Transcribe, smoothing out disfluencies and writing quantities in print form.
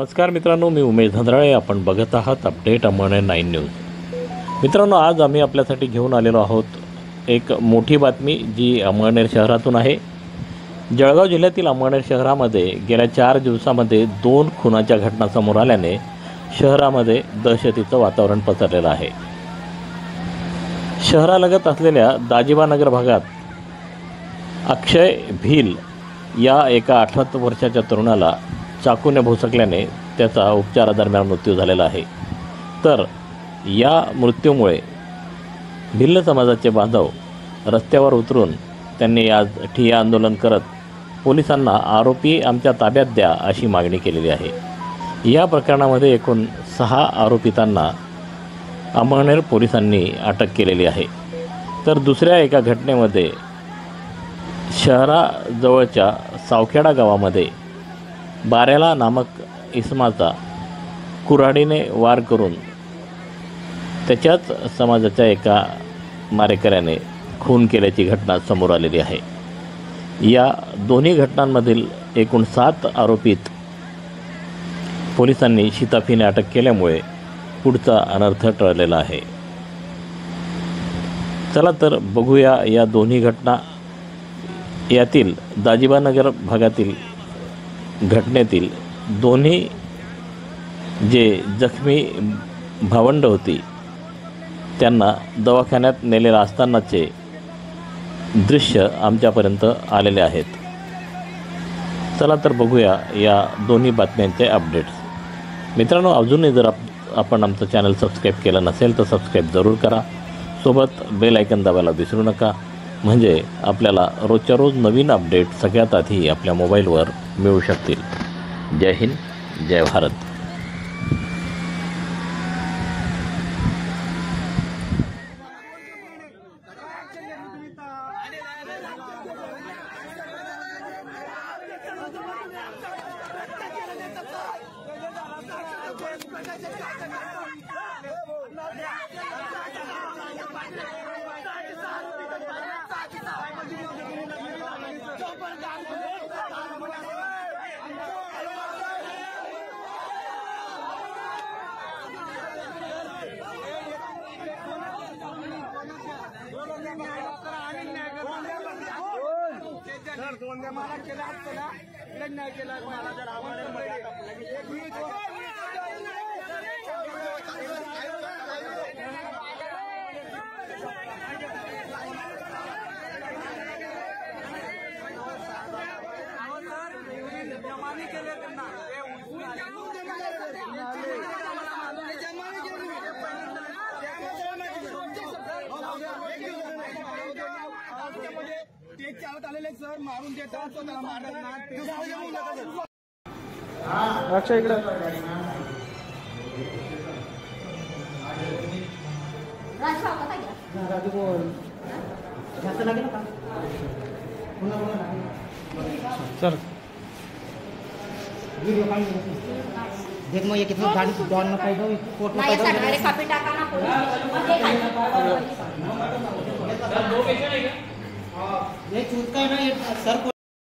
नमस्कार मित्रांनो, मी उमेश धंद्राळे. आपण बघत आहात अपडेट अमळनेर 9 न्यूज. मित्रांनो, आज आम्ही आपल्यासाठी घेऊन आलेलो आहोत एक मोठी बातमी जी अमळनेर शहरातून आहे. जळगाव जिल्ह्यातील अमळनेर शहरामध्ये गेल्या 4 दिवसांमध्ये 2 खुनाच्या घटना समोर आल्याने शहरामध्ये दहशतीचं वातावरण पसरलेलं आहे. शहरालगत असलेल्या दाजिबानगर भागात अक्षय भील या एका 18 वर्षाच्या तरुणाला चाकूने भोसकल्याने त्याचा उपचारादरम्यान मृत्यू झालेला आहे. तर या मृत्यूमुळे भिल्ल समाजाचे बांधव रस्त्यावर उतरून त्यांनी आज ठिय्या आंदोलन करत पोलिसांना आरोपी आमच्या ताब्यात द्या अशी मागणी केलेली आहे. या प्रकरणामध्ये एकूण 6 आरोपितांना अमळनेर पोलिसांनी अटक केलेली आहे. तर दुसऱ्या एका घटनेमध्ये शहराजवळच्या सावखेडा गावामध्ये बारेला नामक इसमाचा कुऱ्हाडीने वार करून त्याच्याच समाजाच्या एका मारेकऱ्याने खून केल्याची घटना समोर आलेली आहे. या दोन्ही घटनांमधील एकूण 7 आरोपीत पोलिसांनी शिताफीने अटक केल्यामुळे पुढचा अनर्थ टळलेला आहे. चला तर बघूया या दोन्ही घटना. यातील दाजिबानगर भागातील घटनेतील दोन्ही जे जखमी भावंड होती त्यांना दवाखान्यात नेलेला असतानाचे दृश्य आमच्यापर्यंत आलेले आहेत. चला तर बघूया या दोन्ही बातम्यांचे अपडेट्स. मित्रांनो, अजूनही जर आपण आमचं चॅनल सबस्क्राईब केलं नसेल तर सबस्क्राईब जरूर करा. सोबत बेल आयकन दाबायला विसरू नका, म्हणजे आपल्याला रोजच्या रोज नवीन अपडेट सगळ्यात आधी आपल्या मोबाईलवर मिळू शकतील. जय हिंद, जय भारत. सर दोन मला केला न्याय केला मला जर जमानी केले त्यांना ते चालत आलेले सर मारून देतात स्वतःला मारतात. अक्षय इकडे राजू बोल जास्त लागेल का सर वीडियो काढ देख मग कितना गाड़ी डॉन में पाई दो कोर्ट में पाई दो अरे कॉपी टाका ना पुलिस ये चूत का है ना ये सर